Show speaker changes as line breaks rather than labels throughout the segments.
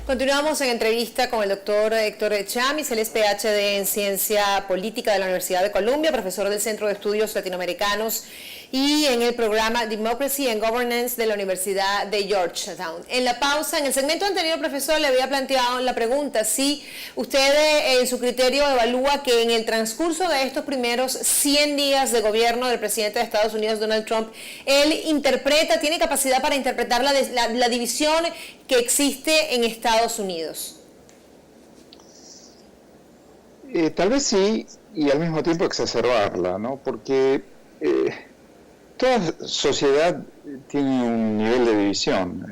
Continuamos en entrevista con el doctor Héctor Chamis, él es PhD en Ciencia Política de la Universidad de Columbia, profesor del Centro de Estudios Latinoamericanos y en el programa Democracy and Governance de la Universidad de Georgetown. En la pausa, en el segmento anterior, profesor, le había planteado la pregunta si usted en su criterio evalúa que en el transcurso de estos primeros 100 días de gobierno del presidente de Estados Unidos, Donald Trump, él tiene capacidad para interpretar la división que existe en Estados Unidos.
Tal vez sí, y al mismo tiempo exacerbarla, ¿no? Porque toda sociedad tiene un nivel de división.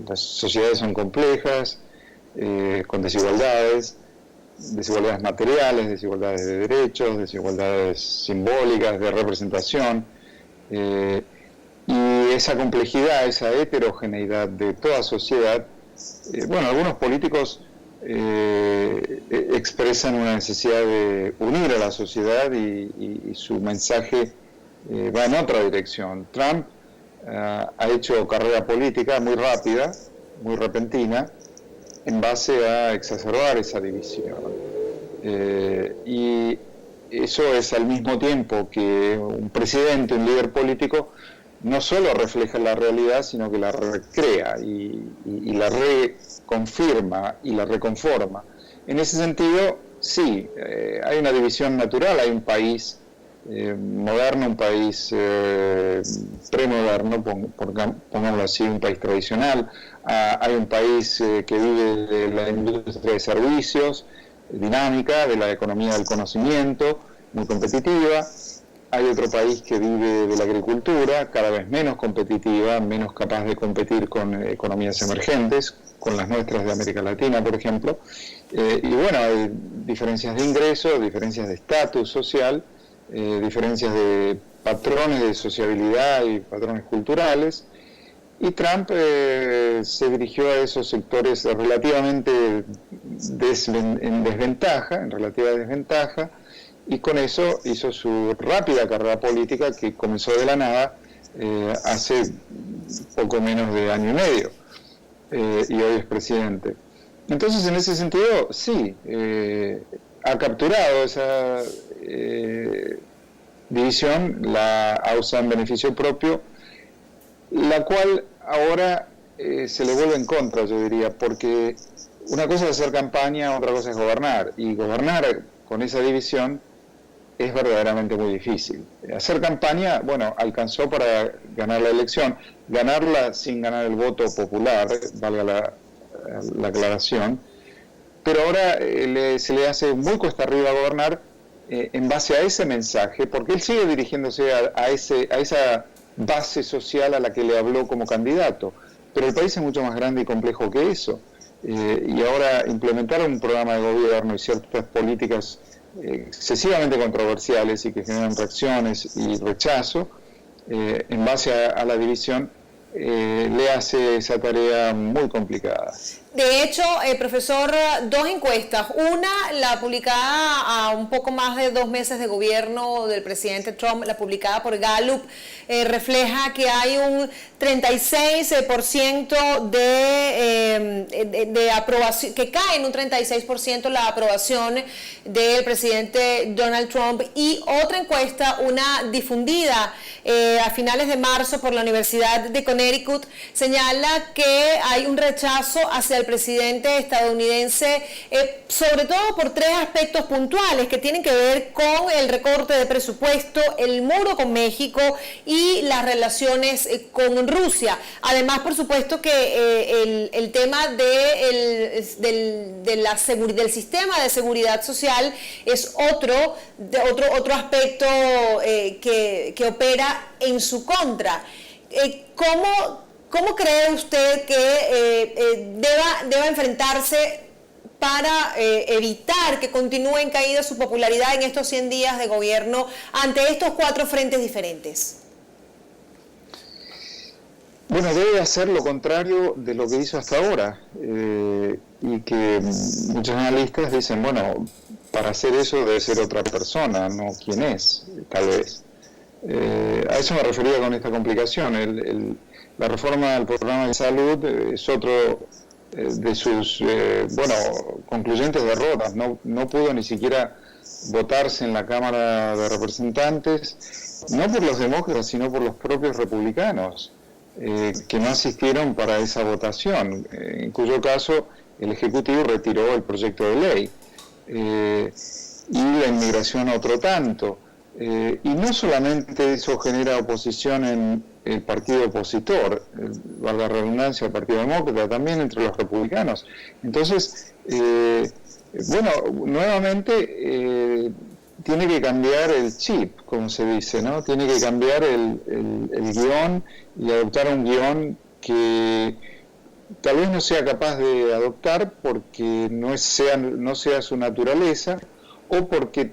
Las sociedades son complejas, con desigualdades materiales, desigualdades de derechos, desigualdades simbólicas, de representación. Y esa complejidad, esa heterogeneidad de toda sociedad, algunos políticos expresan una necesidad de unir a la sociedad y su mensaje va en otra dirección. Trump ha hecho carrera política muy rápida, muy repentina, en base a exacerbar esa división. Y eso es al mismo tiempo que un presidente, un líder político, no solo refleja la realidad, sino que la recrea y la reconfirma y la reconforma. En ese sentido, sí, hay una división natural, hay un país moderno, un país premoderno, pongámoslo así, un país tradicional, hay un país que vive de la industria de servicios, dinámica, de la economía del conocimiento, muy competitiva. Hay otro país que vive de la agricultura, cada vez menos competitiva, menos capaz de competir con economías emergentes, con las nuestras de América Latina, por ejemplo. Hay diferencias de ingresos, diferencias de estatus social, diferencias de patrones de sociabilidad y patrones culturales. Y Trump se dirigió a esos sectores relativamente en relativa desventaja, y con eso hizo su rápida carrera política que comenzó de la nada hace poco menos de año y medio, y hoy es presidente. Entonces, en ese sentido, sí, ha capturado esa división, la ha usado en beneficio propio, la cual ahora se le vuelve en contra, yo diría, porque una cosa es hacer campaña, otra cosa es gobernar, y gobernar con esa división es verdaderamente muy difícil. Hacer campaña, alcanzó para ganar la elección, ganarla sin ganar el voto popular, valga la aclaración, pero ahora se le hace muy cuesta arriba gobernar en base a ese mensaje, porque él sigue dirigiéndose a esa base social a la que le habló como candidato, pero el país es mucho más grande y complejo que eso, y ahora implementar un programa de gobierno y ciertas políticas excesivamente controversiales y que generan reacciones y rechazo, en base a la división, le hace esa tarea muy complicada.
De hecho, profesor, dos encuestas. Una, la publicada a un poco más de 2 meses de gobierno del presidente Trump, la publicada por Gallup, refleja que hay un 36% de aprobación, que cae en un 36% la aprobación del presidente Donald Trump. Y otra encuesta, una difundida a finales de marzo por la Universidad de Connecticut, señala que hay un rechazo hacia el presidente estadounidense, sobre todo por 3 aspectos puntuales que tienen que ver con el recorte de presupuesto, el muro con México y las relaciones con Rusia. Además, por supuesto que el tema del sistema de seguridad social es otro aspecto que opera en su contra. ¿Cómo cree usted que deba enfrentarse para evitar que continúe en caída su popularidad en estos 100 días de gobierno ante estos 4 frentes diferentes?
Debe hacer lo contrario de lo que hizo hasta ahora, y que muchos analistas dicen, para hacer eso debe ser otra persona, no quién es, tal vez. A eso me refería con esta complicación. La reforma del programa de salud es otro de sus concluyentes derrotas. No pudo ni siquiera votarse en la Cámara de Representantes, no por los demócratas, sino por los propios republicanos, que no asistieron para esa votación, en cuyo caso el Ejecutivo retiró el proyecto de ley. Y la inmigración otro tanto. Y no solamente eso genera oposición en el partido opositor, valga la redundancia, el Partido Demócrata, también entre los republicanos. Entonces, nuevamente tiene que cambiar el chip, como se dice, ¿no? Tiene que cambiar el guión y adoptar un guión que tal vez no sea capaz de adoptar porque no sea su naturaleza, o porque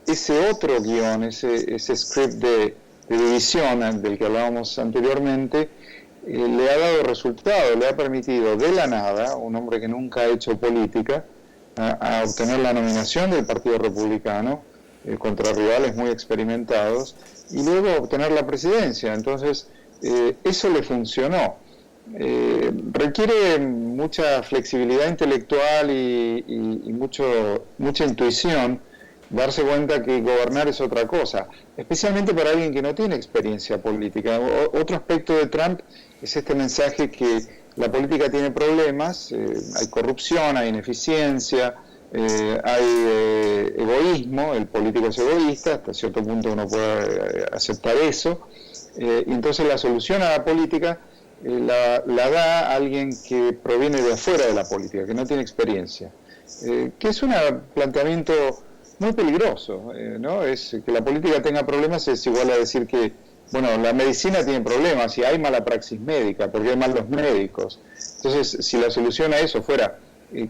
ese otro guión, ese script de división del que hablábamos anteriormente, le ha dado resultado, le ha permitido de la nada, un hombre que nunca ha hecho política, a obtener la nominación del Partido Republicano contra rivales muy experimentados, y luego obtener la presidencia. Entonces, eso le funcionó. Requiere mucha flexibilidad intelectual y mucha intuición darse cuenta que gobernar es otra cosa, especialmente para alguien que no tiene experiencia política. Otro aspecto de Trump es este mensaje que la política tiene problemas, hay corrupción, hay ineficiencia, hay egoísmo, el político es egoísta, hasta cierto punto uno puede aceptar eso, y entonces la solución a la política la da alguien que proviene de afuera de la política, que no tiene experiencia, que es un planteamiento muy peligroso, ¿no? Es que la política tenga problemas es igual a decir que, bueno, la medicina tiene problemas y hay mala praxis médica, porque hay malos médicos. Entonces, si la solución a eso fuera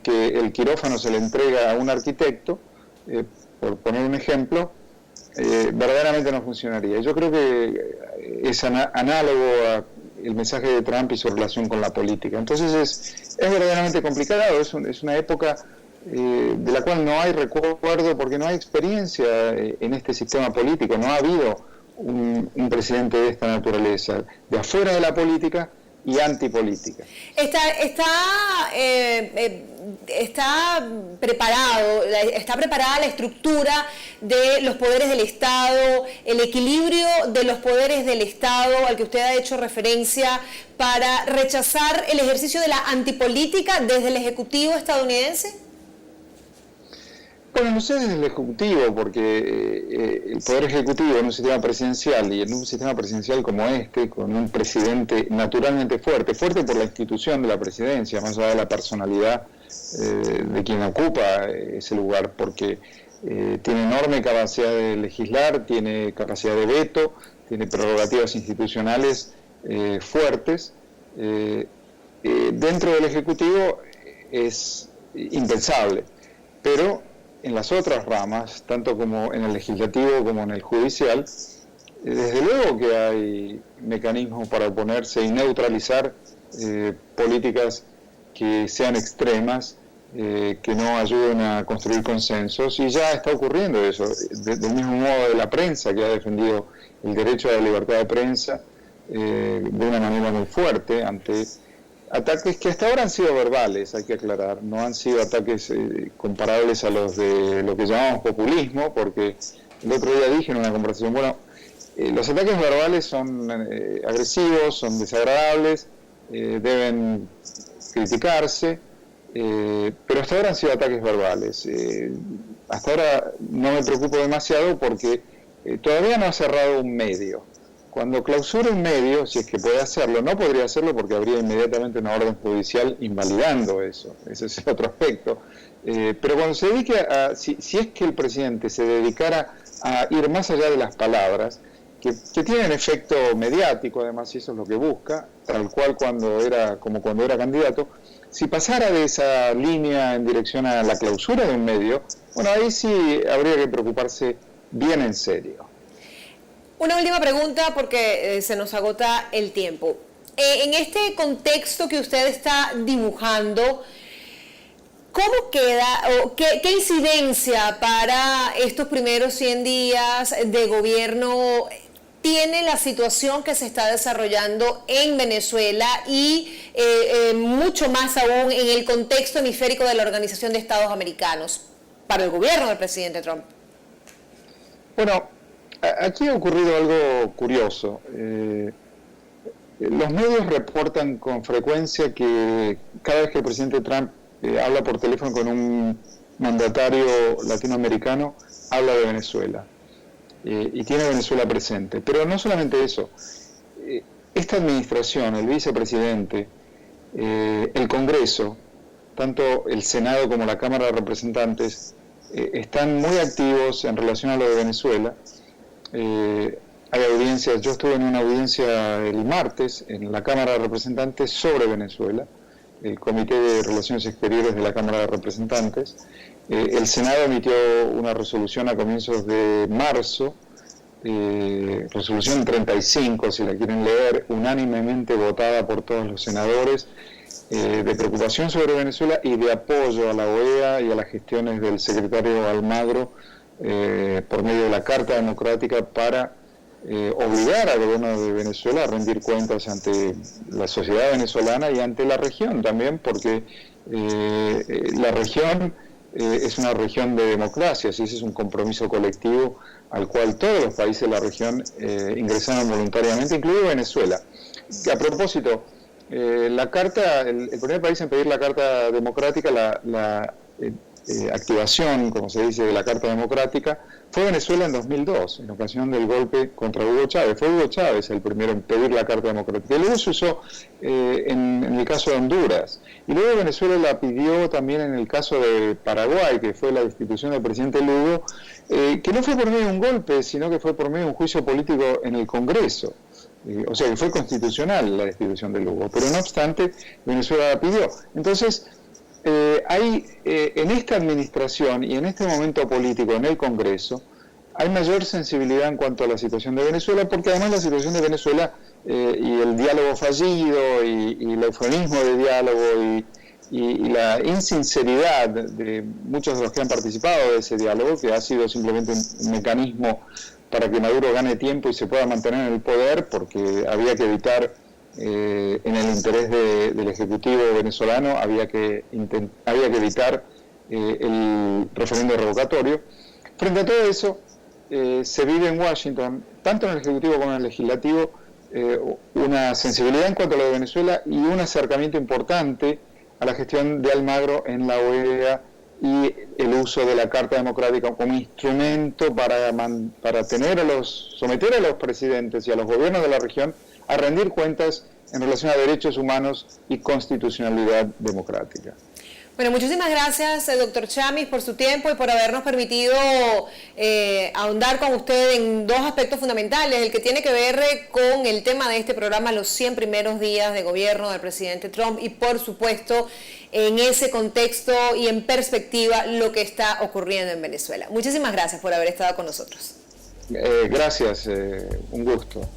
que el quirófano se le entrega a un arquitecto, por poner un ejemplo, verdaderamente no funcionaría. Yo creo que es análogo a el mensaje de Trump y su relación con la política. Entonces es verdaderamente complicado, es una época de la cual no hay recuerdo porque no hay experiencia en este sistema político, no ha habido un presidente de esta naturaleza, de afuera de la política y antipolítica.
Está preparada la estructura de los poderes del Estado, el equilibrio de los poderes del Estado al que usted ha hecho referencia para rechazar el ejercicio de la antipolítica desde el Ejecutivo estadounidense.
Bueno, no sé desde el Ejecutivo, porque el Poder Ejecutivo en un sistema presidencial y en un sistema presidencial como este, con un presidente naturalmente fuerte por la institución de la presidencia, más allá de la personalidad de quien ocupa ese lugar, porque tiene enorme capacidad de legislar, tiene capacidad de veto, tiene prerrogativas institucionales fuertes. Dentro del Ejecutivo es impensable, pero en las otras ramas, tanto como en el legislativo como en el judicial, desde luego que hay mecanismos para oponerse y neutralizar políticas que sean extremas, que no ayuden a construir consensos, y ya está ocurriendo eso, del mismo modo de la prensa, que ha defendido el derecho a la libertad de prensa de una manera muy fuerte ante ataques que hasta ahora han sido verbales, hay que aclarar, no han sido ataques comparables a los de lo que llamamos populismo, porque el otro día dije en una conversación, bueno, los ataques verbales son agresivos, son desagradables, deben criticarse, pero hasta ahora han sido ataques verbales. Hasta ahora no me preocupo demasiado porque todavía no ha cerrado un medio. Cuando clausure un medio, si es que puede hacerlo, no podría hacerlo porque habría inmediatamente una orden judicial invalidando eso. Ese es otro aspecto. Pero cuando se dedique si es que el presidente se dedicara a ir más allá de las palabras, que tienen efecto mediático además, y eso es lo que busca, tal cual cuando era candidato, si pasara de esa línea en dirección a la clausura de un medio, bueno, ahí sí habría que preocuparse bien en serio.
Una última pregunta porque se nos agota el tiempo. En este contexto que usted está dibujando, ¿cómo queda o qué incidencia para estos primeros 100 días de gobierno tiene la situación que se está desarrollando en Venezuela y mucho más aún en el contexto hemisférico de la Organización de Estados Americanos para el gobierno del presidente Trump?
Bueno, aquí ha ocurrido algo curioso. Los medios reportan con frecuencia que cada vez que el presidente Trump habla por teléfono con un mandatario latinoamericano, habla de Venezuela. Y tiene Venezuela presente. Pero no solamente eso. Esta administración, el vicepresidente, el Congreso, tanto el Senado como la Cámara de Representantes, están muy activos en relación a lo de Venezuela. Hay audiencias, yo estuve en una audiencia el martes en la Cámara de Representantes sobre Venezuela, el Comité de Relaciones Exteriores de la Cámara de Representantes. El Senado emitió una resolución a comienzos de marzo, resolución 35, si la quieren leer, unánimemente votada por todos los senadores, de preocupación sobre Venezuela y de apoyo a la OEA y a las gestiones del secretario Almagro por medio de la Carta Democrática para obligar al gobierno de Venezuela a rendir cuentas ante la sociedad venezolana y ante la región también, porque la región es una región de democracias y ese es un compromiso colectivo al cual todos los países de la región ingresaron voluntariamente, incluido Venezuela. A propósito, la carta, el primer país en pedir la Carta Democrática, la activación, como se dice, de la Carta Democrática, fue Venezuela en 2002, en ocasión del golpe contra Hugo Chávez. Fue Hugo Chávez el primero en pedir la Carta Democrática. Y luego se usó en el caso de Honduras. Y luego Venezuela la pidió también en el caso de Paraguay, que fue la destitución del presidente Lugo, que no fue por medio de un golpe, sino que fue por medio de un juicio político en el Congreso. O sea, que fue constitucional la destitución de Lugo. Pero no obstante, Venezuela la pidió. Entonces, hay en esta administración y en este momento político en el Congreso hay mayor sensibilidad en cuanto a la situación de Venezuela, porque además la situación de Venezuela y el diálogo fallido y el eufemismo de diálogo y la insinceridad de muchos de los que han participado de ese diálogo, que ha sido simplemente un mecanismo para que Maduro gane tiempo y se pueda mantener en el poder, porque había que evitar en el interés del Ejecutivo venezolano había que evitar el referendo revocatorio. Frente a todo eso, se vive en Washington, tanto en el Ejecutivo como en el Legislativo, una sensibilidad en cuanto a lo de Venezuela y un acercamiento importante a la gestión de Almagro en la OEA y el uso de la Carta Democrática como instrumento para someter a los presidentes y a los gobiernos de la región a rendir cuentas en relación a derechos humanos y constitucionalidad democrática.
Bueno, muchísimas gracias, doctor Chamis, por su tiempo y por habernos permitido ahondar con usted en dos aspectos fundamentales, el que tiene que ver con el tema de este programa, los 100 primeros días de gobierno del presidente Trump y, por supuesto, en ese contexto y en perspectiva, lo que está ocurriendo en Venezuela. Muchísimas gracias por haber estado con nosotros.
Gracias, un gusto.